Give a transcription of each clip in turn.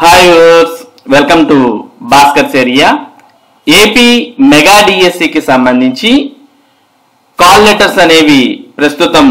Hi viewers, welcome to Bhaskar's area. AP mega డిఎస్సికి సంబంధించి call letters అనేవి ప్రస్తుతం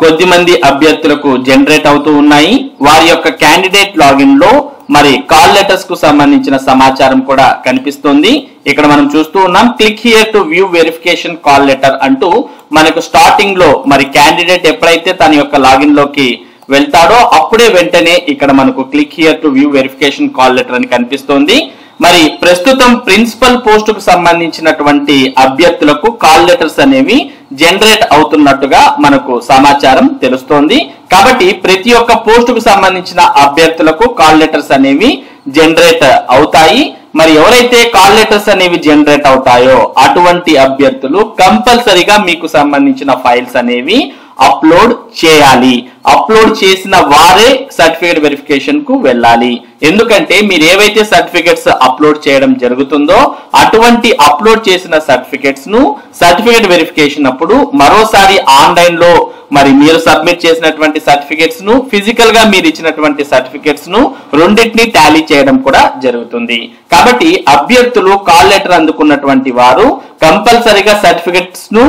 కొద్దిమంది అభ్యర్థులకు జనరేట్ అవుతూ ఉన్నాయి. వారి యొక్క క్యాండిడేట్ లాగిన్ లో మరి కాల్ లెటర్స్ కు సంబంధించిన సమాచారం కూడా కనిపిస్తుంది. ఇక్కడ మనం చూస్తూ ఉన్నాం, click here to view verification call letter అంటూ మనకు స్టార్టింగ్ లో మరి క్యాండిడేట్ ఎప్పుడైతే తన యొక్క లాగిన్ లోకి వెళ్తాడో అప్పుడే వెంటనే ఇక్కడ మనకు click here to view verification call letter అని కనిపిస్తోంది. మరి ప్రస్తుతం ప్రిన్సిపల్ పోస్ట్ కు సంబంధించినటువంటి అభ్యర్థులకు కాల్ లెటర్స్ అనేవి జనరేట్ అవుతున్నట్టుగా మనకు సమాచారం తెలుస్తోంది. కాబట్టి ప్రతి ఒక్క పోస్ట్ కు సంబంధించిన అభ్యర్థులకు కాల్ లెటర్స్ అనేవి జనరేట్ అవుతాయి. మరి ఎవరైతే కాల్ లెటర్స్ అనేవి జనరేట్ అవుతాయో అటువంటి అభ్యర్థులు కంపల్సరీగా మీకు సంబంధించిన ఫైల్స్ అనేవి అప్లోడ్ చేయాలి. అప్లోడ్ చేసిన వారే సర్టిఫికేట్ వెరిఫికేషన్ కు వెళ్ళాలి. ఎందుకంటే మీరు ఏవైతే సర్టిఫికేట్స్ అప్లోడ్ చేయడం జరుగుతుందో అటువంటి అప్లోడ్ చేసిన సర్టిఫికేట్స్ ను సర్టిఫికేట్ వెరిఫికేషన్ అప్పుడు మరోసారి ఆన్లైన్ లో మరి మీరు సబ్మిట్ చేసినటువంటి సర్టిఫికేట్స్ ను ఫిజికల్ గా మీరు ఇచ్చినటువంటి సర్టిఫికేట్స్ ను రెండింటిని టాలీ చేయడం కూడా జరుగుతుంది. కాబట్టి అభ్యర్థులు కాల్ లెటర్ అందుకున్నటువంటి వారు కంపల్సరీగా సర్టిఫికేట్స్ ను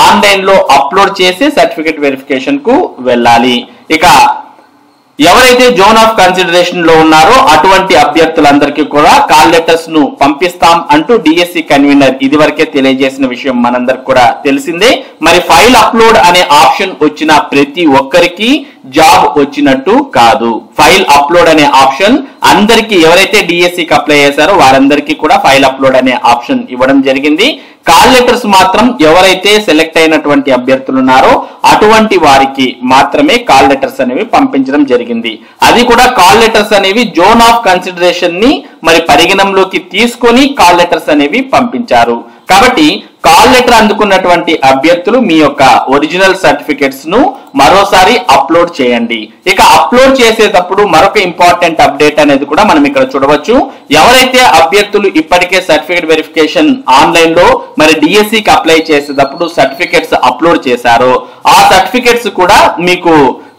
ఆన్లైన్ లో అప్లోడ్ చేసి సర్టిఫికేట్ వెరిఫికేషన్ కు వెళ్ళాలి. ఇక ఎవరైతే జోన్ ఆఫ్ కన్సిడరేషన్ లో ఉన్నారో అటువంటి అభ్యర్థులందరికీ కూడా కాల్ లెటర్స్ ను పంపిస్తాం అంటూ డిఎస్సి కన్వీనర్ ఇదివరకే తెలియజేసిన విషయం మనందరికి కూడా తెలిసిందే. మరి ఫైల్ అప్లోడ్ అనే ఆప్షన్ వచ్చిన ప్రతి ఒక్కరికి జాబ్ వచ్చినట్టు కాదు. ఫైల్ అప్లోడ్ అనే ఆప్షన్ అందరికి, ఎవరైతే డిఎస్సికి అప్లై చేశారో వారందరికీ కూడా ఫైల్ అప్లోడ్ అనే ఆప్షన్ ఇవ్వడం జరిగింది. కాల్ లెటర్స్ మాత్రం ఎవరైతే సెలెక్ట్ అయినటువంటి అభ్యర్థులు ఉన్నారో అటువంటి వారికి మాత్రమే కాల్ లెటర్స్ అనేవి పంపించడం జరిగింది. అది కూడా కాల్ లెటర్స్ అనేవి జోన్ ఆఫ్ కన్సిడరేషన్ ని మరి పరిగణంలోకి తీసుకొని కాల్ లెటర్స్ అనేవి పంపించారు. కాబట్టి కాల్ లెటర్ అందుకున్నటువంటి అభ్యర్థులు మీ యొక్క ఒరిజినల్ సర్టిఫికెట్స్ ను మరోసారి అప్లోడ్ చేయండి. ఇక అప్లోడ్ చేసేటప్పుడు మరొక ఇంపార్టెంట్ అప్డేట్ అనేది కూడా మనం ఇక్కడ చూడవచ్చు. ఎవరైతే అభ్యర్థులు ఇప్పటికే సర్టిఫికేట్ వెరిఫికేషన్ ఆన్లైన్ లో మరి డిఎస్సికి అప్లై చేసేటప్పుడు సర్టిఫికెట్స్ అప్లోడ్ చేశారో ఆ సర్టిఫికెట్స్ కూడా మీకు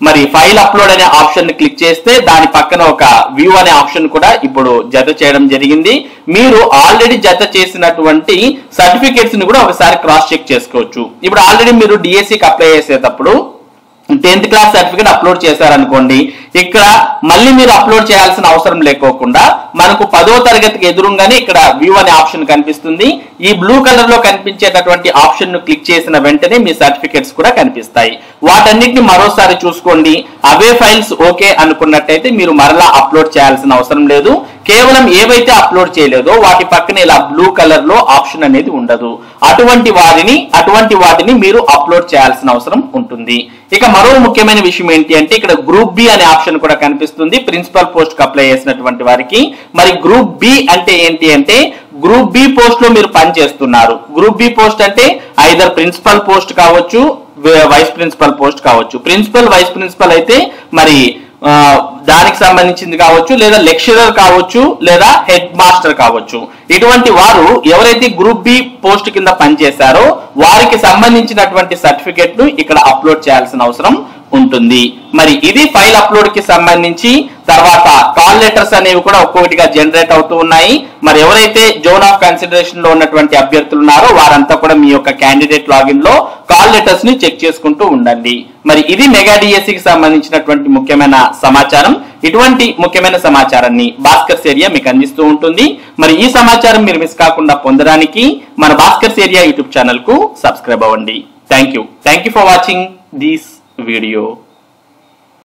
మరి ఫైల్ అప్లోడ్ అనే ఆప్షన్ ని క్లిక్ చేస్తే దాని పక్కన ఒక వ్యూ అనే ఆప్షన్ కూడా ఇప్పుడు జత చేయడం జరిగింది. మీరు ఆల్రెడీ జత చేసినటువంటి సర్టిఫికేట్స్ ని కూడా ఒకసారి క్రాస్ చెక్ చేసుకోవచ్చు. ఇప్పుడు ఆల్రెడీ మీరు డిఎస్సికి అప్లై చేసేటప్పుడు 10th క్లాస్ సర్టిఫికేట్ అప్లోడ్ చేశారనుకోండి, ఇక్కడ మళ్ళీ మీరు అప్లోడ్ చేయాల్సిన అవసరం లేకోకుండా మనకు 10వ తరగతికి ఎదురుగానే ఇక్కడ వ్యూ అనే ఆప్షన్ కనిపిస్తుంది. ఈ బ్లూ కలర్ లో కనిపించేటటువంటి ఆప్షన్ ను క్లిక్ చేసిన వెంటనే మీ సర్టిఫికేట్స్ కూడా కనిపిస్తాయి. వాటన్నిటిని మరోసారి చూసుకోండి. అవే ఫైల్స్ ఓకే అనుకున్నట్టయితే మీరు మరలా అప్లోడ్ చేయాల్సిన అవసరం లేదు. కేవలం ఏవైతే అప్లోడ్ చేయలేదో వాటి పక్కన ఇలా బ్లూ కలర్ లో ఆప్షన్ అనేది ఉండదు. అటువంటి వాటిని మీరు అప్లోడ్ చేయాల్సిన అవసరం ఉంటుంది. ఇక మరో ముఖ్యమైన విషయం ఏంటి అంటే ఇక్కడ గ్రూప్ బి అనే ఆప్షన్ కూడా కనిపిస్తుంది ప్రిన్సిపల్ పోస్ట్ కు అప్లై చేసినటువంటి వారికి. మరి గ్రూప్ బి అంటే ఏంటి అంటే గ్రూప్ బి పోస్ట్ లో మీరు పని చేస్తున్నారు. గ్రూప్ బి పోస్ట్ అంటే ఐదర్ ప్రిన్సిపల్ పోస్ట్ కావచ్చు, వైస్ ప్రిన్సిపల్ పోస్ట్ కావచ్చు. ప్రిన్సిపల్, వైస్ ప్రిన్సిపల్ అయితే మరి దానికి సంబంధించింది కావచ్చు, లేదా లెక్చరర్ కావచ్చు, లేదా హెడ్ మాస్టర్ కావచ్చు. ఇటువంటి వారు ఎవరైతే గ్రూప్ బి పోస్ట్ కింద పనిచేశారో వారికి సంబంధించినటువంటి సర్టిఫికెట్ ను ఇక్కడ అప్లోడ్ చేయాల్సిన అవసరం ఉంటుంది. మరి ఇది ఫైల్ అప్లోడ్ కి సంబంధించి. తర్వాత కాల్ లెటర్స్ అనేవి కూడా ఒక్కొక్కటిగా జనరేట్ అవుతూ ఉన్నాయి. మరి ఎవరైతే జోన్ ఆఫ్ కన్సిడరేషన్ లో ఉన్నటువంటి అభ్యర్థులు ఉన్నారో వారంతా కూడా మీ యొక్క క్యాండిడేట్ లాగిన్ లో కాల్ లెటర్స్ ని చెక్ చేసుకుంటూ ఉండండి. మరి ఇది మెగా డిఎస్సికి సంబంధించినటువంటి ముఖ్యమైన సమాచారం. ఇటువంటి ముఖ్యమైన సమాచారాన్ని భాస్కర్స్ ఏరియా మీకు అందిస్తూ ఉంటుంది. మరి ఈ సమాచారం మీరు మిస్ కాకుండా పొందడానికి మన భాస్కర్స్ ఏరియా యూట్యూబ్ ఛానల్ కు సబ్స్క్రైబ్ అవ్వండి. Thank you for watching this video.